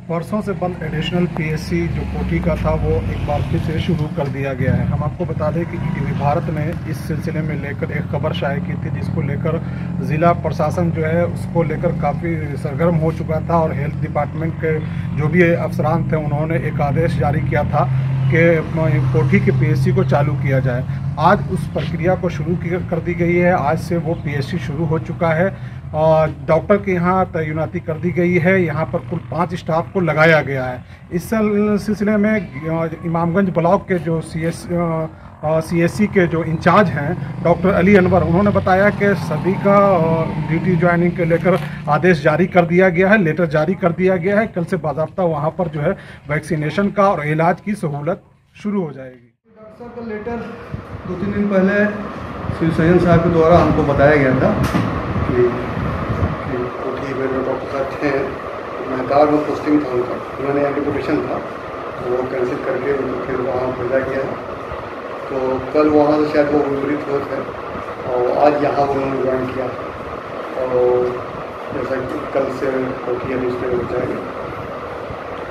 वर्षों से बंद एडिशनल पीएससी जो कोठी का था वो एक बार फिर से शुरू कर दिया गया है। हम आपको बता दें कि ईटीवी भारत ने इस सिलसिले में लेकर एक खबर शाये की थी, जिसको लेकर ज़िला प्रशासन जो है उसको लेकर काफ़ी सरगर्म हो चुका था और हेल्थ डिपार्टमेंट के जो भी अफसरान थे उन्होंने एक आदेश जारी किया था कि कोठी के पीएससी को चालू किया जाए। आज उस प्रक्रिया को शुरू कर दी गई है। आज से वो पीएससी शुरू हो चुका है और डॉक्टर के यहाँ तैनाती कर दी गई है। यहाँ पर कुल 5 स्टाफ को लगाया गया है। इस सिलसिले में इमामगंज ब्लॉक के जो सीएससी के जो इंचार्ज हैं डॉक्टर अली अनवर, उन्होंने बताया कि सभी का ड्यूटी ज्वाइनिंग के लेकर आदेश जारी कर दिया गया है, लेटर जारी कर दिया गया है। कल से बाकायदा वहाँ पर जो है वैक्सीनेशन का और इलाज की सहूलत शुरू हो जाएगी। डॉक्टर साहब का लेटर 2-3 दिन पहले श्री सैयद साहब के द्वारा हमको बताया गया था कि कोठी में जो डॉक्टर साहब थे, महकार में पोस्टिंग था उनका, उन्होंने यहाँ डिप्यूटेशन था तो वो कैंसिल करके उनको फिर वहाँ भेजा गया है। तो कल वहाँ से शायद वो विपरीत हुए थे और आज यहाँ उन्होंने ज्वाइन किया और जैसा कि कल से कोठी एडमिनिस्ट्रेटर हो जाएंगे।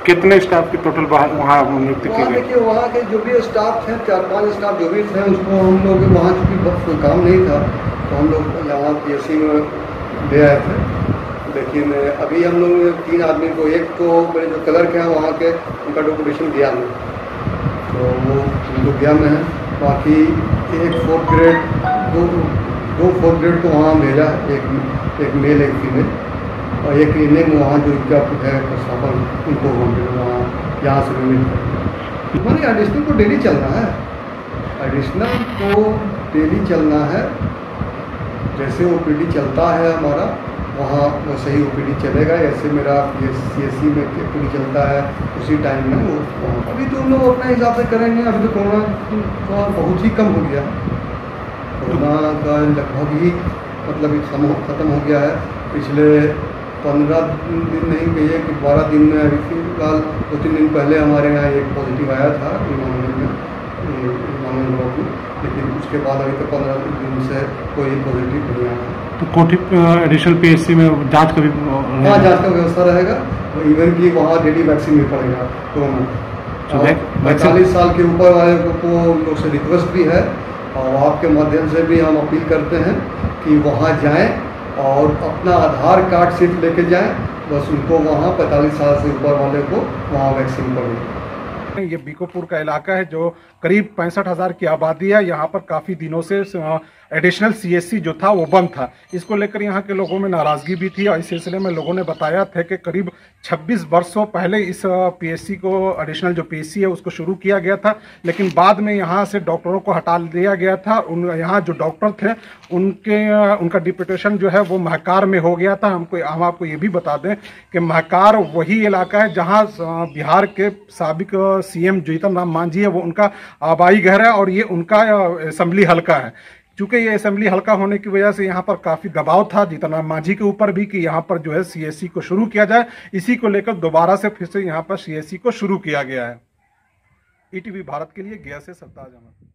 कितने स्टाफ की टोटल वहाँ नियुक्ति की गई? देखिए वहाँ के जो भी स्टाफ थे, 4-5 स्टाफ जो भी थे, उसको हम लोग वहाँ चूँकि कोई काम नहीं था तो हम लोग यहाँ पीएससी में ले आए थे। लेकिन अभी हम लोग 3 आदमी को, एक तो मेरे जो क्लर्क हैं वहाँ के, उनका डॉक्यूमेंटेशन गया में, तो वो उनको गया में है। बाकी एक 4th ग्रेड, दो 4th ग्रेड को वहाँ भेजा है, एक मेल एक फीमेल, और एक इनिंग वहाँ जो इनका है प्रस्थापन, उनको वहाँ यहाँ से भी मिलता है। मैंने एडिशनल को डेली चलना है, एडिशनल को डेली चलना है। जैसे ओपीडी चलता है हमारा वहाँ वैसे ही ओपीडी चलेगा। ऐसे मेरा सीएससी में ओपीडी चलता है उसी टाइम में वो वहाँ। अभी तो उन लोग अपने हिसाब से करेंगे। अभी तो कोरोना बहुत ही कम हो गया, कोरोना का लगभग ही मतलब ख़त्म हो गया है। पिछले 15 दिन नहीं कहिए कि 12 दिन में, अभी फिलहाल 2-3 दिन पहले हमारे यहाँ एक पॉजिटिव आया था इमामगंज ब्लॉक में, लेकिन उसके बाद अभी तक 15 दिन से कोई पॉजिटिव नहीं आया। तो कोठी एडिशनल पीएससी में जांच का भी जांच का व्यवस्था रहेगा। तो इवन की वहाँ डेली वैक्सीन भी पड़ेगा कोरोना। 45 साल के ऊपर वाले को लोग से रिक्वेस्ट भी है और आपके माध्यम से भी हम अपील करते हैं कि वहाँ जाएं और अपना आधार कार्ड सिर्फ लेके जाएं। बस उनको वहाँ 45 साल से ऊपर वाले को वहाँ वैक्सीन पड़ेगी। ये बीकोपुर का इलाका है जो करीब 65,000 की आबादी है। यहाँ पर काफ़ी दिनों से एडिशनल सीएससी जो था वो बंद था। इसको लेकर यहाँ के लोगों में नाराज़गी भी थी और इस सिलसिले में लोगों ने बताया था कि करीब 26 वर्षों पहले इस पीएससी को, एडिशनल जो पीएससी है उसको शुरू किया गया था, लेकिन बाद में यहाँ से डॉक्टरों को हटा दिया गया था। यहाँ जो डॉक्टर थे उनका डिप्यूटेशन जो है वो महकार में हो गया था। हम आपको ये भी बता दें कि महकार वही इलाका है जहाँ बिहार के साबिक सीएम जीतन राम मांझी है, वो उनका आबाई घर है और ये उनका असेंबली हल्का है। चूँकि ये असेंबली हल्का होने की वजह से यहाँ पर काफ़ी दबाव था जीतन राम मांझी के ऊपर भी कि यहाँ पर जो है सीएससी को शुरू किया जाए। इसी को लेकर दोबारा से फिर से यहाँ पर सीएससी को शुरू किया गया है। ईटीवी भारत के लिए गया से सरताज अहमद।